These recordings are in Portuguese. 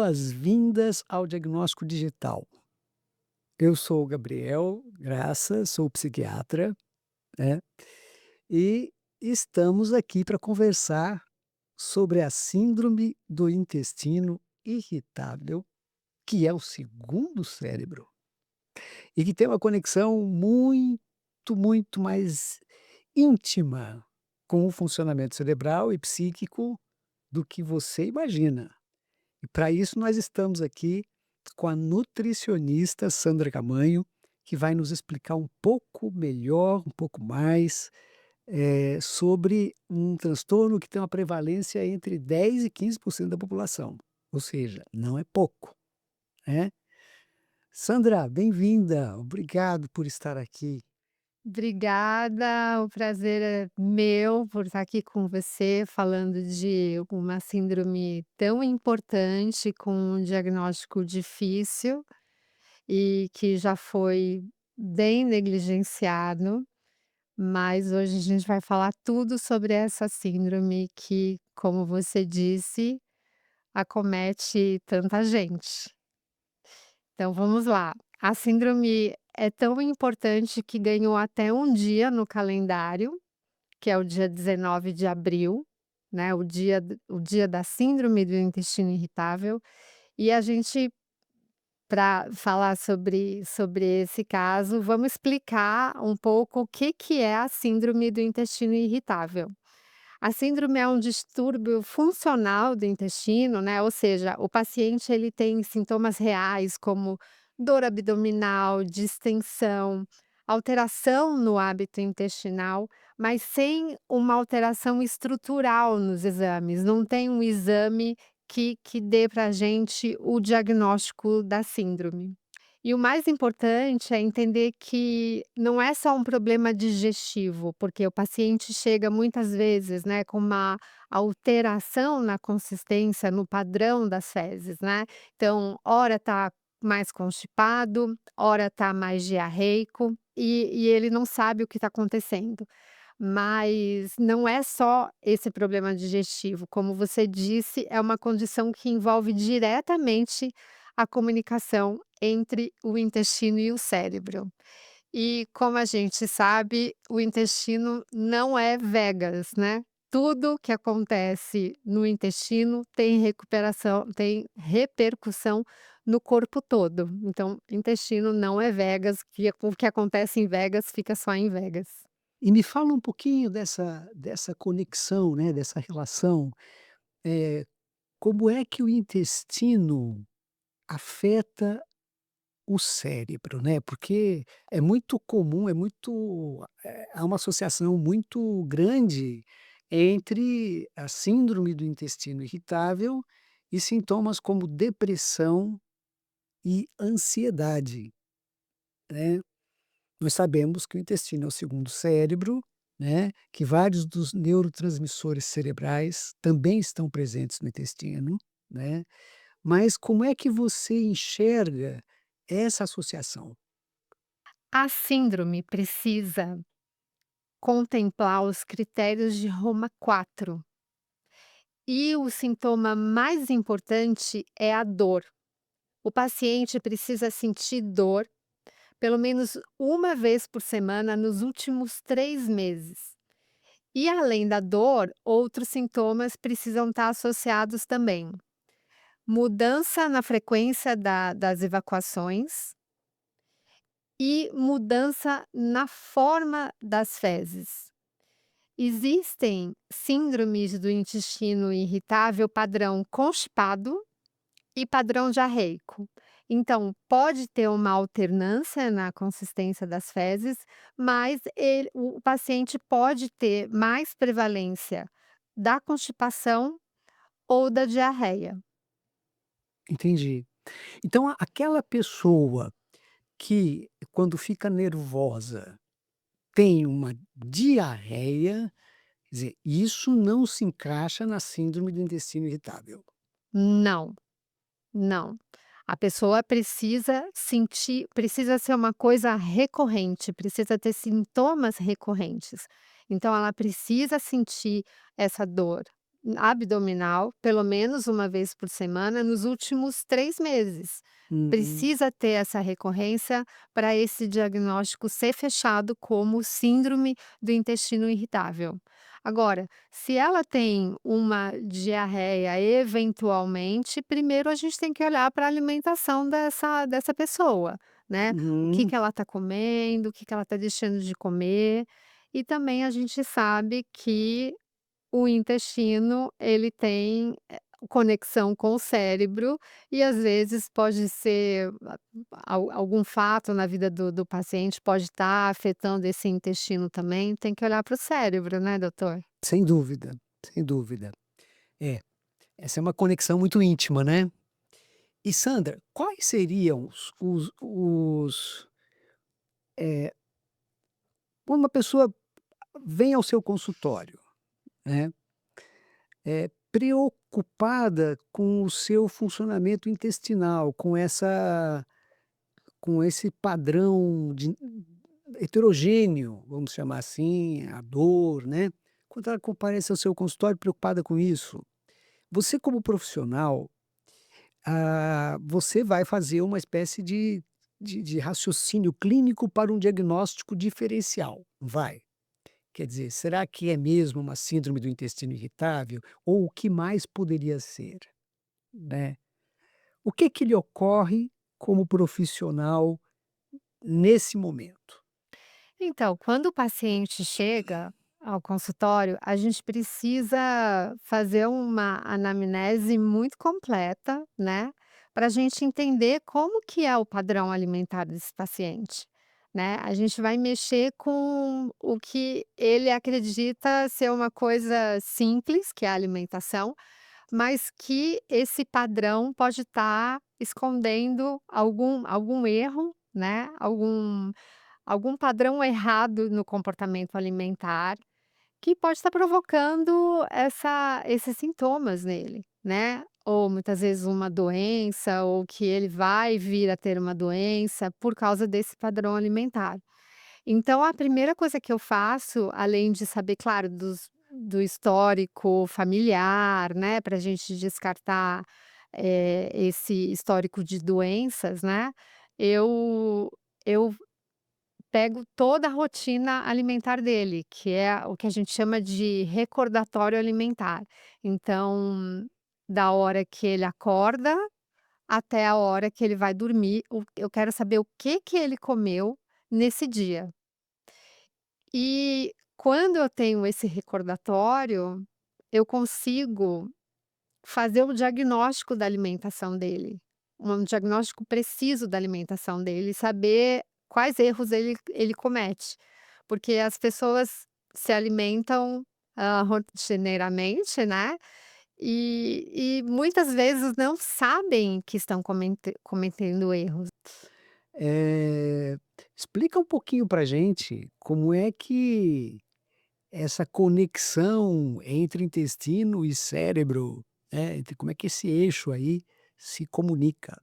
boas-vindas ao diagnóstico digital. Eu sou o Gabriel Graça, sou psiquiatra, né, e estamos aqui para conversar sobre a síndrome do intestino irritável, que é o segundo cérebro, e que tem uma conexão muito mais íntima com o funcionamento cerebral e psíquico do que você imagina. E para isso nós estamos aqui com a nutricionista Sandra Camanho, que vai nos explicar um pouco melhor, um pouco mais, sobre um transtorno que tem uma prevalência entre 10 e 15% da população, ou seja, não é pouco, né. Sandra, bem-vinda, obrigado por estar aqui. Obrigada, o prazer é meu por estar aqui com você, falando de uma síndrome tão importante, com um diagnóstico difícil e que já foi bem negligenciado, mas hoje a gente vai falar tudo sobre essa síndrome que, como você disse, acomete tanta gente. Então vamos lá. A síndrome é tão importante que ganhou até um dia no calendário, que é o dia 19 de abril, né, o dia da síndrome do intestino irritável, e a gente, para falar sobre esse caso, vamos explicar um pouco o que que é a síndrome do intestino irritável. A síndrome é um distúrbio funcional do intestino, né, ou seja, o paciente ele tem sintomas reais como dor abdominal, distensão, alteração no hábito intestinal, mas sem uma alteração estrutural nos exames. Não tem um exame que dê para a gente o diagnóstico da síndrome. E o mais importante é entender que não é só um problema digestivo, porque o paciente chega muitas vezes, né, com uma alteração na consistência, no padrão das fezes, né. Então, ora tá mais constipado, ora tá mais diarreico, e ele não sabe o que está acontecendo. Mas não é só esse problema digestivo, como você disse, é uma condição que envolve diretamente a comunicação entre o intestino e o cérebro. E como a gente sabe, o intestino não é Vegas, né. Tudo que acontece no intestino tem repercussão no corpo todo. Então, intestino não é Vegas, que o que acontece em Vegas fica só em Vegas. E me fala um pouquinho dessa conexão, né, dessa relação, eh, como é que o intestino afeta o cérebro, né, porque é muito comum, há uma associação muito grande entre a síndrome do intestino irritável e sintomas como depressão e ansiedade, né. Nós sabemos que o intestino é o segundo cérebro, né, que vários dos neurotransmissores cerebrais também estão presentes no intestino, né, mas como é que você enxerga essa associação? A síndrome precisa contemplar os critérios de Roma 4 e o sintoma mais importante é a dor. O paciente precisa sentir dor pelo menos uma vez por semana nos últimos 3 meses. E além da dor, outros sintomas precisam estar associados também. Mudança na frequência das evacuações e mudança na forma das fezes. Existem síndromes do intestino irritável padrão constipado e padrão diarreico. Então, pode ter uma alternância na consistência das fezes, mas o paciente pode ter mais prevalência da constipação ou da diarreia. Entendi. Então aquela pessoa que quando fica nervosa tem uma diarreia, quer dizer, isso não se encaixa na síndrome do intestino irritável. Não, não. A pessoa precisa ser uma coisa recorrente, precisa ter sintomas recorrentes. Então ela precisa sentir essa dor, abdominal, pelo menos uma vez por semana, nos últimos 3 meses. Uhum, Precisa ter essa recorrência para esse diagnóstico ser fechado como síndrome do intestino irritável. Agora, se ela tem uma diarreia eventualmente, primeiro a gente tem que olhar para a alimentação dessa pessoa, né. O que uhum, que ela está comendo, o que que ela está deixando de comer, e também a gente sabe que o intestino, ele tem, conexão com o cérebro e às vezes pode ser algum fato na vida do paciente pode estar afetando esse intestino também, tem que olhar para o cérebro, né, doutor? sem dúvida, sem dúvida. É, essa é uma conexão muito íntima, né. E Sandra, quais seriam eh, quando uma pessoa vem ao seu consultório, né, preocupada com o seu funcionamento intestinal, com esse padrão de heterogêneo, vamos chamar assim, a dor, né. Quando ela comparece ao seu consultório preocupada com isso, você como profissional, você vai fazer uma espécie de raciocínio clínico para um diagnóstico diferencial, vai? Quer dizer, será que é mesmo uma síndrome do intestino irritável ou o que mais poderia ser, né? O que que lhe ocorre como profissional nesse momento? Então, quando o paciente chega ao consultório, a gente precisa fazer uma anamnese muito completa, né, para a gente entender como que é o padrão alimentar desse paciente, né. A gente vai mexer com o que ele acredita ser uma coisa simples, que é a alimentação, mas que esse padrão pode estar escondendo algum erro, né, algum padrão errado no comportamento alimentar, que pode estar provocando esses sintomas nele, né. Ou muitas vezes uma doença, ou que ele vai vir a ter uma doença por causa desse padrão alimentar. Então a primeira coisa que eu faço, além de saber, claro, do histórico familiar, né, para a gente descartar, esse histórico de doenças, né, eu pego toda a rotina alimentar dele, que é o que a gente chama de recordatório alimentar. Então, da hora que ele acorda até a hora que ele vai dormir, eu quero saber o que que ele comeu nesse dia. E quando eu tenho esse recordatório, eu consigo fazer o diagnóstico da alimentação dele, um diagnóstico preciso da alimentação dele, saber quais erros ele comete, porque as pessoas se alimentam, rotineiramente, né, e muitas vezes não sabem que estão cometendo erros. Eh, Explica um pouquinho pra gente como é que essa conexão entre intestino e cérebro, né, entre como é que esse eixo aí se comunica.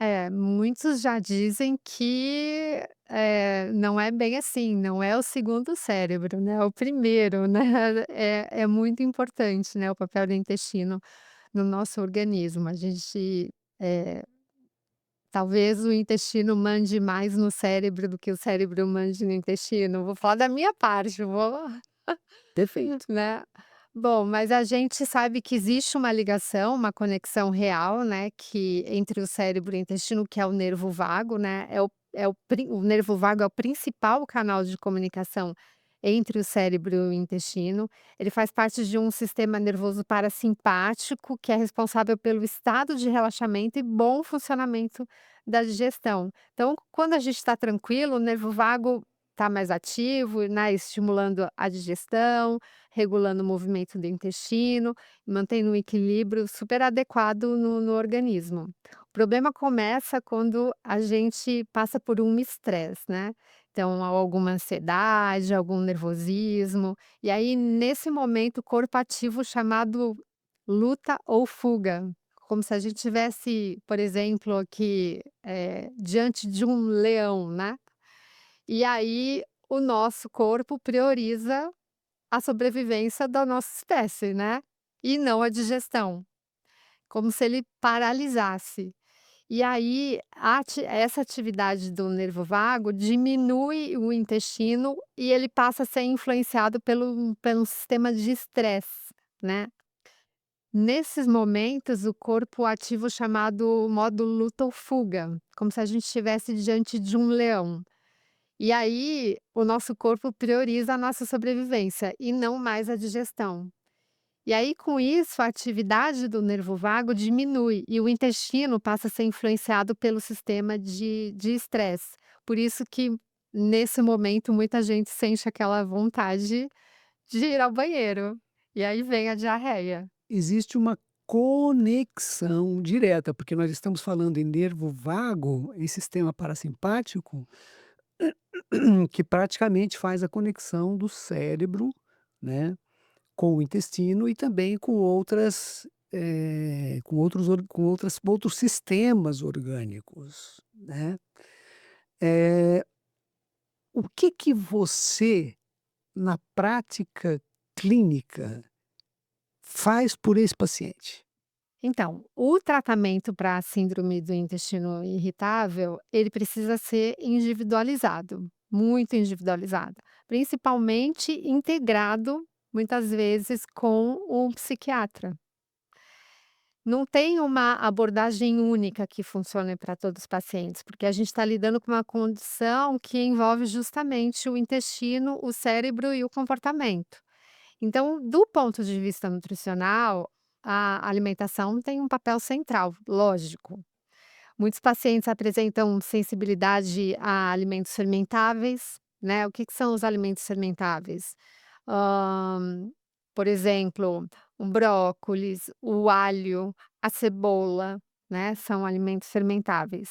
É, muitos já dizem que, não é bem assim, não é o segundo cérebro, né, é o primeiro, né, é muito importante, né, o papel do intestino no nosso organismo. A gente, eh, talvez o intestino mande mais no cérebro do que o cérebro mande no intestino. Vou falar da minha parte, vou Perfeito. né. Bom, mas a gente sabe que existe uma ligação, uma conexão real, né, que entre o cérebro e o intestino, que é o nervo vago, né, o nervo vago é o principal canal de comunicação entre o cérebro e o intestino. Ele faz parte de um sistema nervoso parasimpático, que é responsável pelo estado de relaxamento e bom funcionamento da digestão. Então, quando a gente está tranquilo, o nervo vago está mais ativo, né, estimulando a digestão, regulando o movimento do intestino, mantendo um equilíbrio super adequado no organismo. O problema começa quando a gente passa por um estresse, né. Então, alguma ansiedade, algum nervosismo, e aí nesse momento o corpo ativa o chamado luta ou fuga, como se a gente tivesse, por exemplo, aqui, diante de um leão, né. E aí o nosso corpo prioriza a sobrevivência da nossa espécie, né. e não a digestão, como se ele paralisasse. E aí, essa atividade do nervo vago diminui o intestino e ele passa a ser influenciado pelo sistema de estresse, né. Nesses momentos, o corpo ativa o chamado modo luta ou fuga, como se a gente estivesse diante de um leão. E aí, o nosso corpo prioriza a nossa sobrevivência e não mais a digestão. E aí, com isso, a atividade do nervo vago diminui e o intestino passa a ser influenciado pelo sistema de estresse. Por isso que, nesse momento, muita gente sente aquela vontade de ir ao banheiro. E aí vem a diarreia. Existe uma conexão direta, porque nós estamos falando em nervo vago e sistema parasimpático, que praticamente faz a conexão do cérebro, né, com o intestino e também com outras, com outros sistemas orgânicos, né. Eh, o que que você, na prática clínica, faz por esse paciente? Então, o tratamento para a síndrome do intestino irritável, ele precisa ser individualizado, muito individualizado, principalmente integrado, muitas vezes, com o psiquiatra. Não tem uma abordagem única que funcione para todos os pacientes, porque a gente está lidando com uma condição que envolve justamente o intestino, o cérebro e o comportamento. Então, do ponto de vista nutricional, a alimentação tem um papel central, lógico. Muitos pacientes apresentam sensibilidade a alimentos fermentáveis, né? O que que são os alimentos fermentáveis? Hã, por exemplo, o brócolis, o alho, a cebola, né, são alimentos fermentáveis.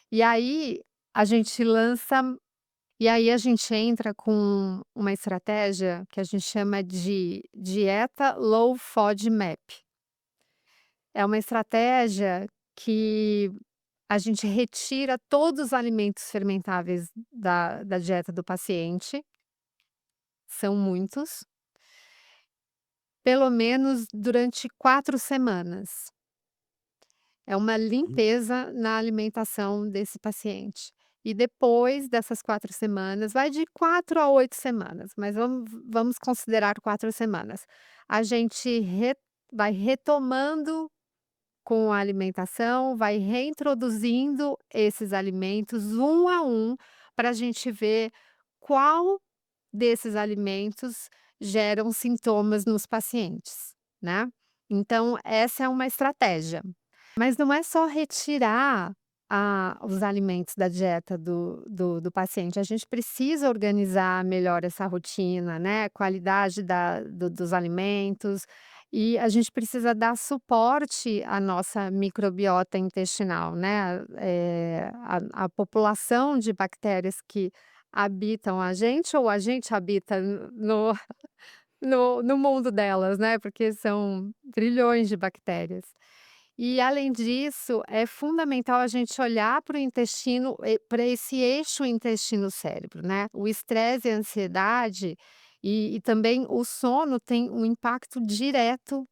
E aí a gente lança e aí a gente entra com uma estratégia que a gente chama de dieta low FODMAP. É uma estratégia que a gente retira todos os alimentos fermentáveis da dieta do paciente, são muitos, pelo menos durante 4 semanas. É uma Uhum. limpeza na alimentação desse paciente. E depois dessas 4 semanas, vai de 4 a 8 semanas, mas vamos considerar 4 semanas. A gente vai retomando com a alimentação, vai reintroduzindo esses alimentos um a um, para a gente ver qual desses alimentos geram sintomas nos pacientes, né. Então essa é uma estratégia. Mas não é só retirar os alimentos da dieta do paciente, a gente precisa organizar melhor essa rotina, né, qualidade dos alimentos, e a gente precisa dar suporte à nossa microbiota intestinal, né, a população de bactérias que habitam a gente ou a gente habita no mundo delas, né, porque são trilhões de bactérias. E além disso, é fundamental a gente olhar para o intestino, para esse eixo intestino-cérebro, né. O estresse e a ansiedade e também o sono tem um impacto direto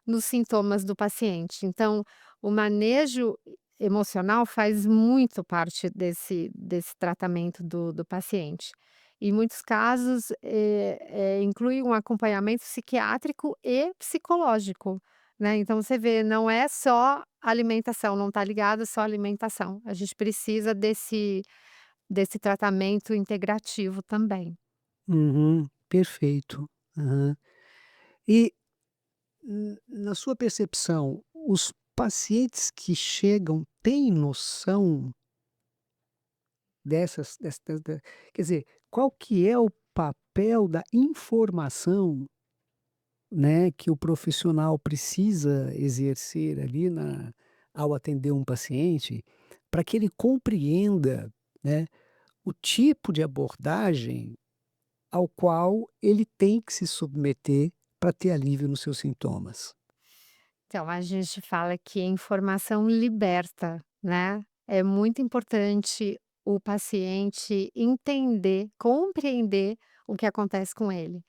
nos sintomas do paciente. Então, o manejo emocional faz muito parte desse tratamento do paciente. Em muitos casos, inclui um acompanhamento psiquiátrico e psicológico, né. Então você vê, não é só alimentação, não está ligado só à alimentação, a gente precisa desse tratamento integrativo também. Uhum, perfeito. Aham. E, na sua percepção, os pacientes que chegam têm noção quer dizer, qual que é o papel da informação, né, que o profissional precisa exercer ali ao atender um paciente, para que ele compreenda, né, o tipo de abordagem ao qual ele tem que se submeter para ter alívio nos seus sintomas. Então, a gente fala que a informação liberta, né. É muito importante o paciente entender, compreender o que acontece com ele.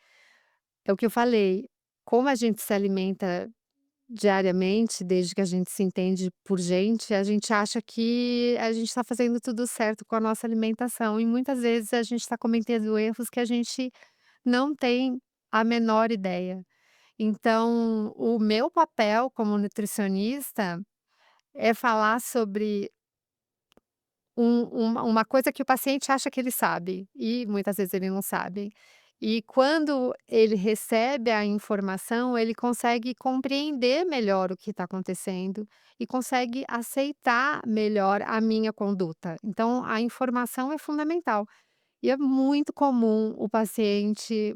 É o que eu falei, como a gente se alimenta diariamente, desde que a gente se entende por gente, a gente acha que a gente está fazendo tudo certo com a nossa alimentação e muitas vezes a gente está cometendo erros que a gente não tem a menor ideia. Então, o meu papel como nutricionista é falar sobre uma coisa que o paciente acha que ele sabe, e muitas vezes ele não sabe. E quando ele recebe a informação, ele consegue compreender melhor o que está acontecendo e consegue aceitar melhor a minha conduta. Então, a informação é fundamental. E é muito comum o paciente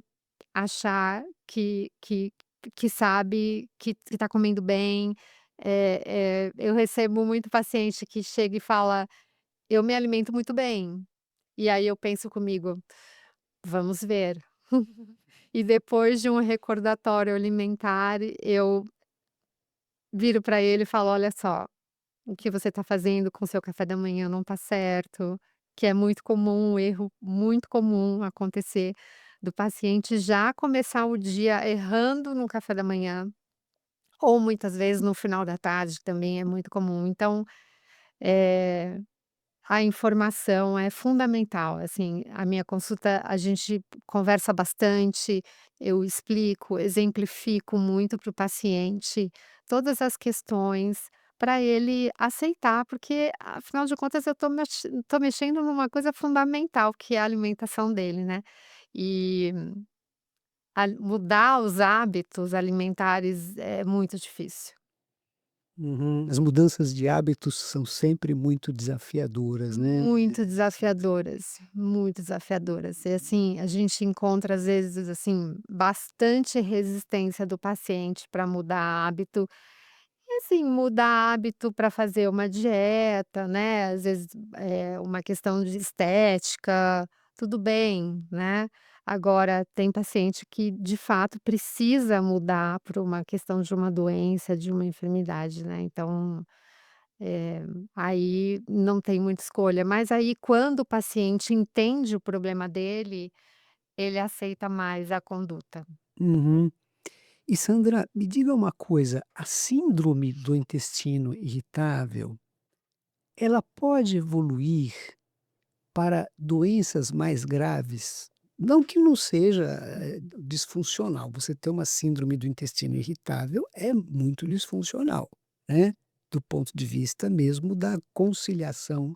achar que sabe, que está comendo bem. Eu recebo muito paciente que chega e fala: "Eu me alimento muito bem". E aí eu penso comigo: "Vamos ver". E depois de um recordatório alimentar, eu viro para ele e falo: "Olha só, o que você está fazendo com o seu café da manhã não está certo", que é muito comum, um erro muito comum acontecer, do paciente já começar o dia errando no café da manhã, ou muitas vezes no final da tarde também é muito comum. Então, eh a informação é fundamental, assim, a minha consulta a gente conversa bastante, eu explico, exemplifico muito para o paciente todas as questões para ele aceitar, porque afinal de contas eu estou mexendo numa coisa fundamental que é a alimentação dele, né. E mudar os hábitos alimentares é muito difícil. Uhum. As mudanças de hábitos são sempre muito desafiadoras, né. Muito desafiadoras. E assim, a gente encontra às vezes, assim, bastante resistência do paciente para mudar hábito. E assim, mudar hábito para fazer uma dieta, né, às vezes, uma questão de estética, tudo bem, né. Agora tem paciente que de fato precisa mudar por uma questão de uma doença, de uma enfermidade, né, então eh, aí não tem muita escolha, mas aí quando o paciente entende o problema dele, ele aceita mais a conduta. Uhum. E Sandra, me diga uma coisa, a síndrome do intestino irritável, ela pode evoluir para doenças mais graves? Não que não seja, disfuncional, você ter uma síndrome do intestino irritável é muito disfuncional, né, do ponto de vista mesmo da conciliação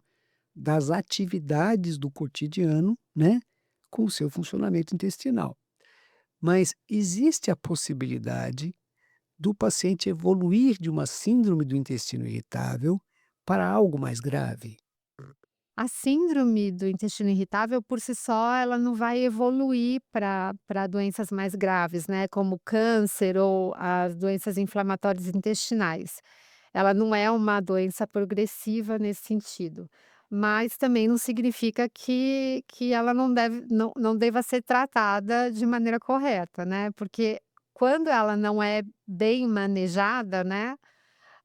das atividades do cotidiano, né, com o seu funcionamento intestinal. Mas existe a possibilidade do paciente evoluir de uma síndrome do intestino irritável para algo mais grave? A síndrome do intestino irritável, por si só, ela não vai evoluir para doenças mais graves, né, como câncer ou as doenças inflamatórias intestinais. Ela não é uma doença progressiva nesse sentido, mas também não significa que ela não deva ser tratada de maneira correta, né, porque quando ela não é bem manejada, né,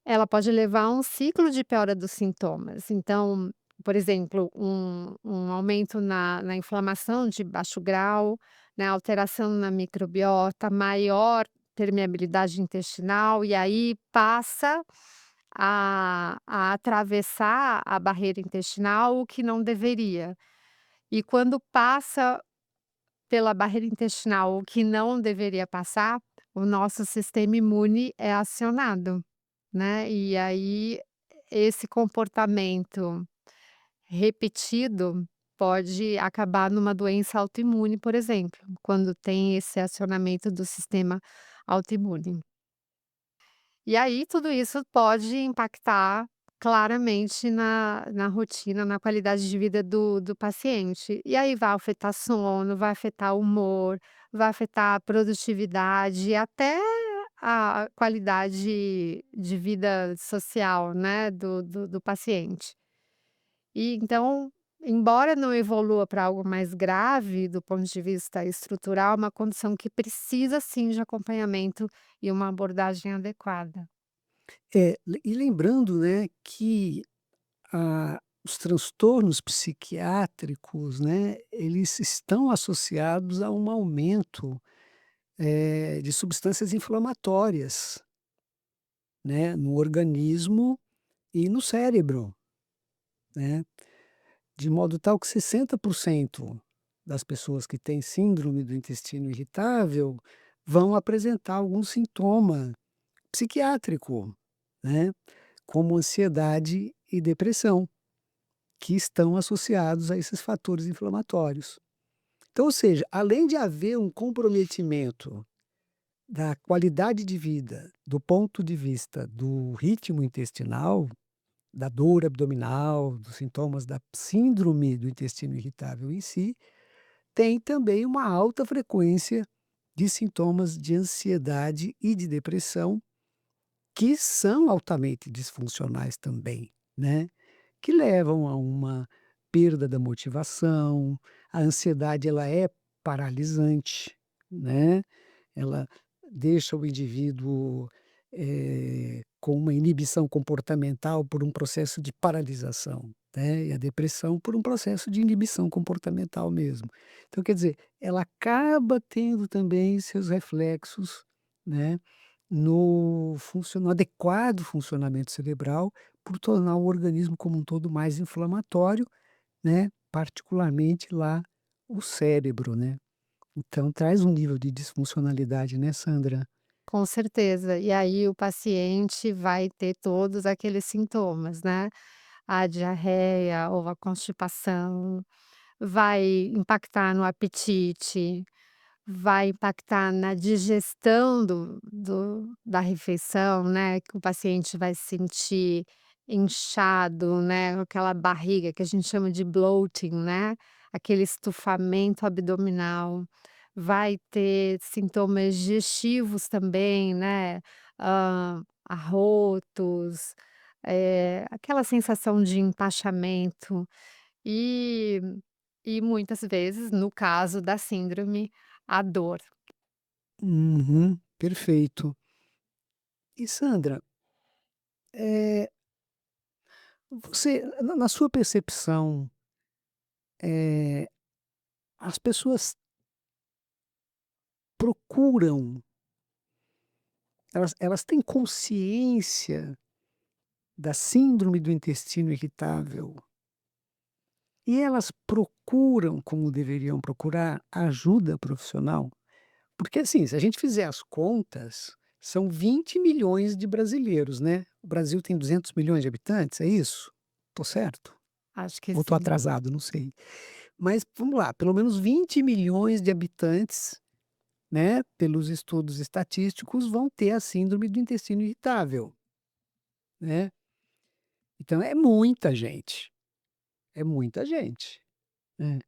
ela pode levar a um ciclo de piora dos sintomas. Então, por exemplo, um aumento na inflamação de baixo grau, né, alteração na microbiota, maior permeabilidade intestinal, e aí passa a atravessar a barreira intestinal, o que não deveria. E quando passa pela barreira intestinal, o que não deveria passar, o nosso sistema imune é acionado, né, e aí esse comportamento repetido pode acabar numa doença autoimune, por exemplo, quando tem esse acionamento do sistema autoimune. E aí tudo isso pode impactar claramente na rotina, na qualidade de vida do paciente. E aí vai afetar sono, vai afetar humor, vai afetar a produtividade e até a qualidade de vida social, né, do paciente. E então, embora não evolua para algo mais grave do ponto de vista estrutural, é uma condição que precisa sim de acompanhamento e uma abordagem adequada. E lembrando, né, que os transtornos psiquiátricos, né, eles estão associados a um aumento, de substâncias inflamatórias, né, no organismo e no cérebro, né, de modo tal que 60% das pessoas que têm síndrome do intestino irritável vão apresentar algum sintoma psiquiátrico, né, como ansiedade e depressão, que estão associados a esses fatores inflamatórios. Então, ou seja, além de haver um comprometimento da qualidade de vida, do ponto de vista do ritmo intestinal, da dor abdominal, dos sintomas da síndrome do intestino irritável em si, tem também uma alta frequência de sintomas de ansiedade e de depressão, que são altamente disfuncionais também, né, que levam a uma perda da motivação. A ansiedade ela é paralisante, né, ela deixa o indivíduo, com uma inibição comportamental por um processo de paralisação, né, e a depressão por um processo de inibição comportamental mesmo. Então quer dizer, ela acaba tendo também seus reflexos, né, no adequado funcionamento cerebral, por tornar o organismo como um todo mais inflamatório, né, particularmente lá o cérebro, né. Então traz um nível de disfuncionalidade, né, Sandra? Com certeza. E aí o paciente vai ter todos aqueles sintomas, né, a diarreia ou a constipação, vai impactar no apetite, vai impactar na digestão da refeição, né, que o paciente vai se sentir inchado, né, com aquela barriga que a gente chama de bloating, né, aquele estufamento abdominal. Vai ter sintomas digestivos também, né, arrotos, aquela sensação de empachamento. E e muitas vezes, no caso da síndrome, a dor. Uhum, perfeito. E Sandra, eh, você na sua percepção, eh, as pessoas procuram, elas têm consciência da síndrome do intestino irritável e elas procuram, como deveriam procurar, ajuda profissional? Porque assim, se a gente fizer as contas, são 20 milhões de brasileiros, né. O Brasil tem 200 milhões de habitantes, é isso? Tô certo? Acho que Ou tô sim. atrasado? Não sei. Mas vamos lá, pelo menos 20 milhões de habitantes, né, pelos estudos estatísticos, vão ter a síndrome do intestino irritável, né. Então é muita gente, né.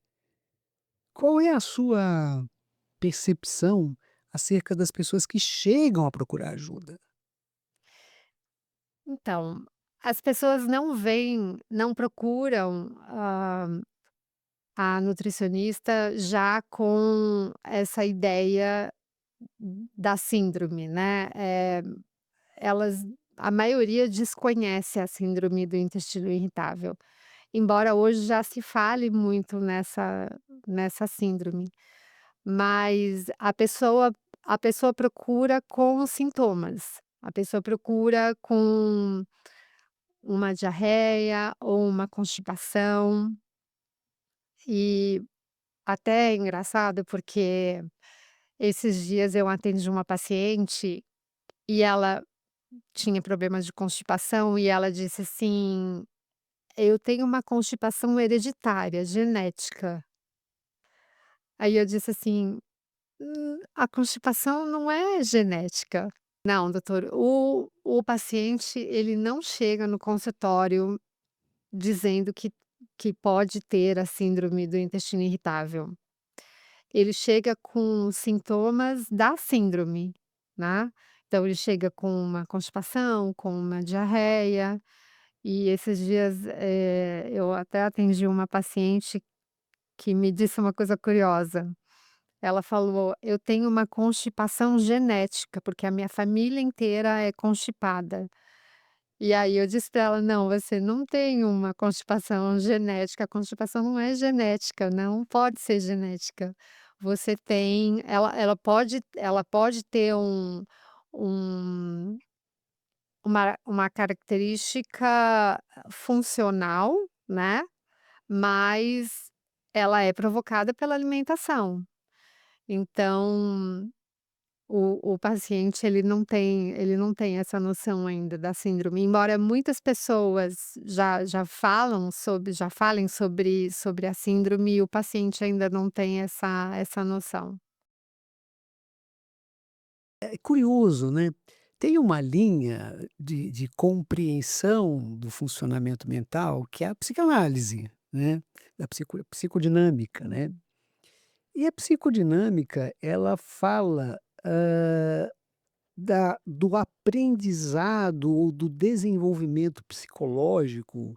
Qual é a sua percepção acerca das pessoas que chegam a procurar ajuda? Então, as pessoas não procuram, a nutricionista já com essa ideia da síndrome, né, elas a maioria desconhece a síndrome do intestino irritável, embora hoje já se fale muito nessa síndrome. Mas a pessoa procura com os sintomas, a pessoa procura com uma diarreia ou uma constipação, e até é engraçado porque esses dias eu atendi uma paciente e ela tinha problemas de constipação e ela disse assim: "Eu tenho uma constipação hereditária, genética". Aí eu disse assim: a constipação não é genética. Não, doutor, o paciente, ele não chega no consultório dizendo que pode ter a síndrome do intestino irritável. Ele chega com sintomas da síndrome, né. Então ele chega com uma constipação, com uma diarreia, e esses dias, eu até atendi uma paciente que me disse uma coisa curiosa. Ela falou: "Eu tenho uma constipação genética, porque a minha família inteira é constipada". E aí eu disse para ela: "Não, você não tem uma constipação genética, a constipação não é genética, não pode ser genética. você tem ela pode ter um uma característica funcional, né, mas ela é provocada pela alimentação. Então, o paciente ele não tem essa noção ainda da síndrome, embora muitas pessoas já falem sobre a síndrome, o paciente ainda não tem essa noção. É curioso, né, tem uma linha de compreensão do funcionamento mental que é a psicanálise, né, da psicodinâmica, né. E a psicodinâmica ela fala, do aprendizado ou do desenvolvimento psicológico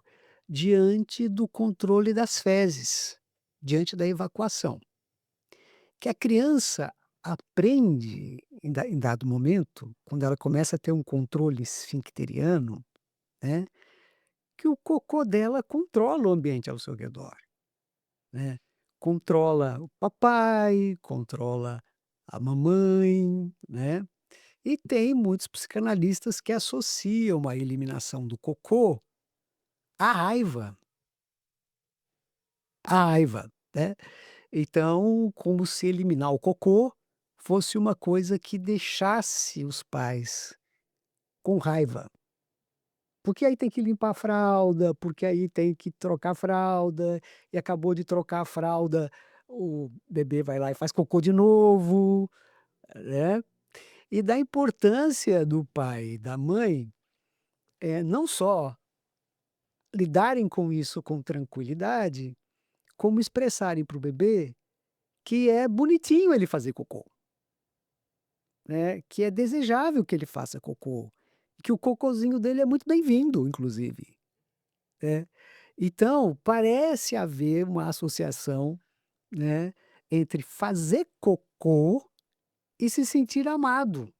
diante do controle das fezes, diante da evacuação. Que a criança aprende em dado momento, quando ela começa a ter um controle esfincteriano, né, que o cocô dela controla o ambiente ao seu redor, né. Controla o papai, controla a mamãe, né. E tem muitos psicanalistas que associam a eliminação do cocô à raiva, né. Então, como se eliminar o cocô fosse uma coisa que deixasse os pais com raiva. Porque aí tem que limpar a fralda, porque aí tem que trocar a fralda, e acabou de trocar a fralda, o bebê vai lá e faz cocô de novo, né. E da importância do pai e da mãe, não só lidarem com isso com tranquilidade, como expressarem para o bebê que é bonitinho ele fazer cocô, né, que é desejável que ele faça cocô, que o cocôzinho dele é muito bem-vindo inclusive, né. Então, parece haver uma associação, né, entre fazer cocô e se sentir amado,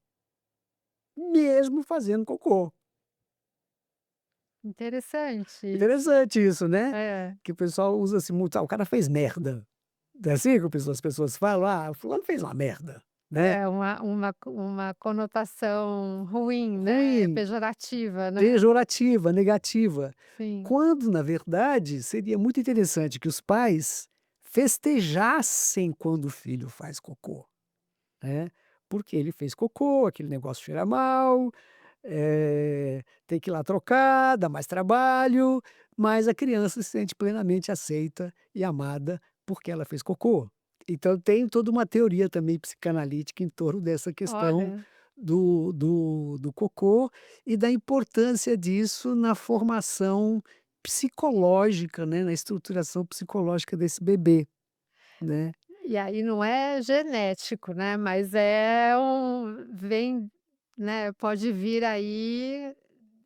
mesmo fazendo cocô. Interessante isso. Interessante isso, né, É. que o pessoal usa assim muito: "Ah, o cara fez merda". Não é assim que as pessoas falam: "Ah, fulano fez uma merda", né. É uma conotação ruim, né, Ruim, pejorativa, né. pejorativa, negativa. Sim. Quando, na verdade, seria muito interessante que os pais festejassem quando o filho faz cocô, né, porque ele fez cocô, aquele negócio cheira mal, tem que ir lá trocar, dá mais trabalho, mas a criança se sente plenamente aceita e amada porque ela fez cocô. Então tem toda uma teoria também psicanalítica em torno dessa questão Olha, do cocô e da importância disso na formação psicológica, né, na estruturação psicológica desse bebê, né. e aí não é genético, né, mas vem, né, pode vir aí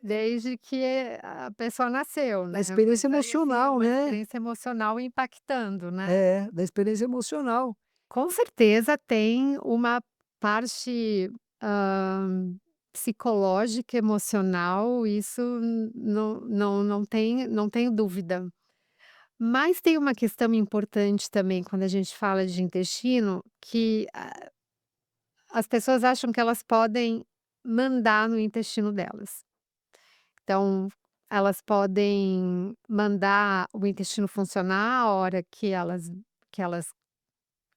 desde que a pessoa nasceu, Da né, experiência mas aí, assim, emocional, uma né. experiência emocional impactando, né. É, da experiência emocional. Com certeza tem uma parte, hã, psicológica, emocional, isso não tenho dúvida. Mas tem uma questão importante também quando a gente fala de intestino, que as pessoas acham que elas podem mandar no intestino delas. Então, elas podem mandar o intestino funcionar a hora que elas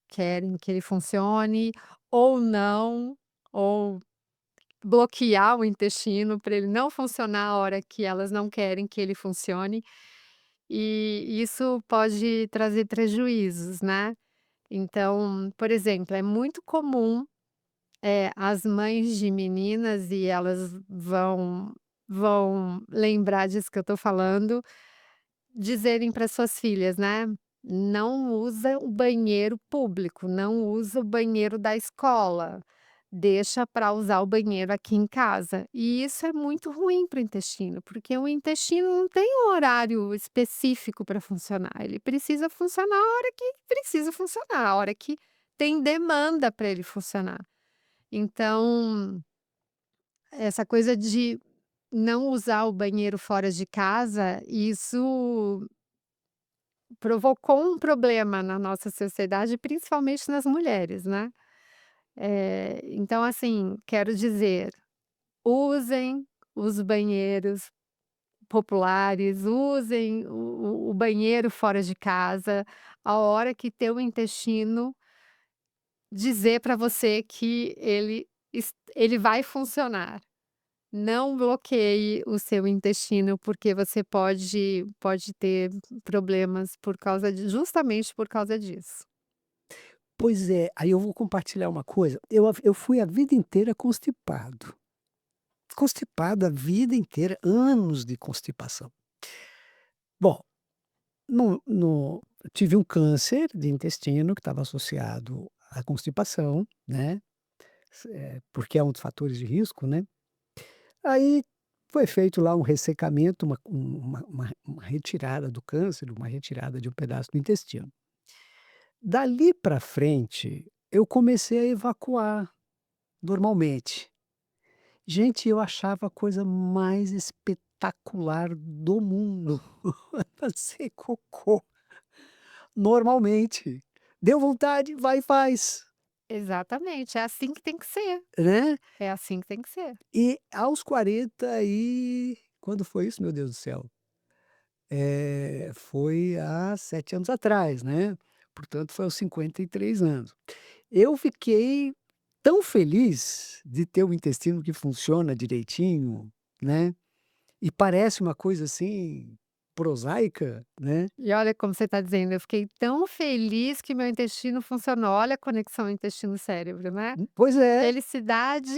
querem que ele funcione, ou não, ou bloquear o intestino para ele não funcionar a hora que elas não querem que ele funcione, e isso pode trazer prejuízos, né. Então, por exemplo, é muito comum, as mães de meninas, e elas vão lembrar disso que eu estou falando, dizerem para suas filhas, né: "Não usa o banheiro público, não usa o banheiro da escola, deixa para usar o banheiro aqui em casa". E isso é muito ruim para o intestino, porque o intestino não tem um horário específico para funcionar, ele precisa funcionar a hora que precisa funcionar, a hora que tem demanda para ele funcionar. Então, essa coisa de não usar o banheiro fora de casa, isso provocou um problema na nossa sociedade, principalmente nas mulheres, né. Então assim, quero dizer, usem os banheiros populares, usem o banheiro fora de casa, a hora que teu intestino dizer para você que ele vai funcionar. Não bloqueie o seu intestino, porque você pode ter problemas por causa de justamente por causa disso. Pois é, aí eu vou compartilhar uma coisa, eu fui a vida inteira constipado. Constipado a vida inteira, anos de constipação. Bom, no tive um câncer de intestino que estava associado à constipação, né, porque é um dos fatores de risco, né. Aí foi feito lá um ressecamento, uma retirada do câncer, uma retirada de um pedaço do intestino. Dali para frente, eu comecei a evacuar normalmente. Gente, eu achava a coisa mais espetacular do mundo fazer cocô normalmente. Deu vontade, vai e faz, Exatamente, é assim que tem que ser, né. é assim que tem que ser. E aos 40 e quando foi isso, meu Deus do céu? Foi há 7 anos atrás, né, portanto foi aos 53 anos. Eu fiquei tão feliz de ter um intestino que funciona direitinho, né, e parece uma coisa, assim, prosaica, né. E olha como você está dizendo, eu fiquei tão feliz que meu intestino funcionou, olha a conexão intestino-cérebro, né. Pois é. Felicidade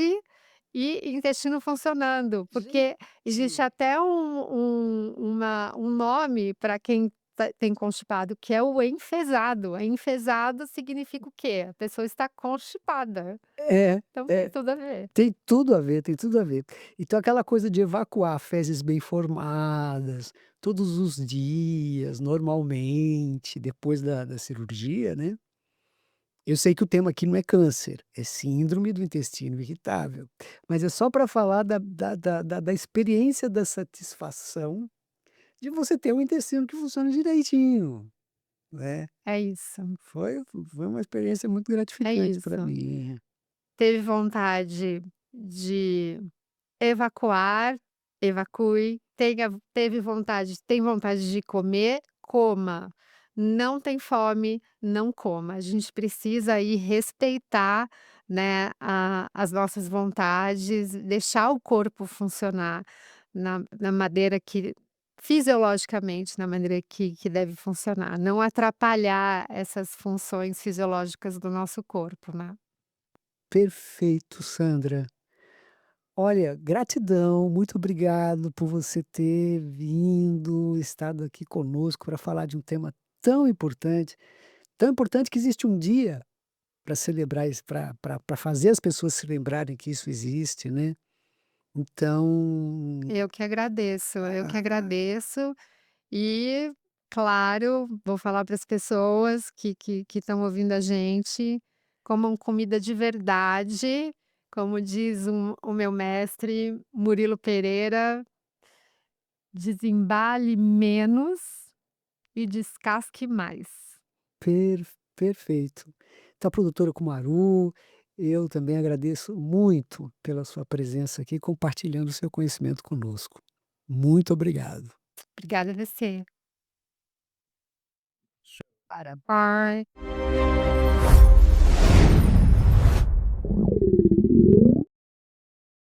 e intestino funcionando, porque existe Gente. até um nome para quem tem constipado, que é o enfesado. Enfesado significa o quê? A pessoa está constipada, É, então tem é. tudo a ver. Tem tudo a ver, tem tudo a ver. Então aquela coisa de evacuar fezes bem formadas, todos os dias, normalmente, depois da cirurgia, né. Eu sei que o tema aqui não é câncer, é síndrome do intestino irritável, mas é só para falar da experiência da satisfação de você ter um intestino que funciona direitinho, né. É isso, Foi foi uma experiência muito é gratificante para isso. mim. Teve vontade de evacuar, evacue, teve vontade tem vontade de comer, coma. Não tem fome, não coma. A gente precisa aí respeitar, né, as nossas vontades, deixar o corpo funcionar na maneira que fisiologicamente, na maneira que deve funcionar, não atrapalhar essas funções fisiológicas do nosso corpo, né. Perfeito, Sandra. Olha, gratidão, muito obrigado por você ter vindo, estado aqui conosco para falar de um tema tão importante que existe um dia para celebrar isso, para fazer as pessoas se lembrarem que isso existe, né. Então, Eu que ah, agradeço e, claro, vou falar para as pessoas que estão ouvindo a gente, comam comida de verdade, como diz o meu mestre Murilo Pereira, desembale menos e descasque mais. perfeito. Então, a produtora Kumaru, eu também agradeço muito pela sua presença aqui, compartilhando o seu conhecimento conosco. Muito obrigado. Obrigada a você. Para Bye.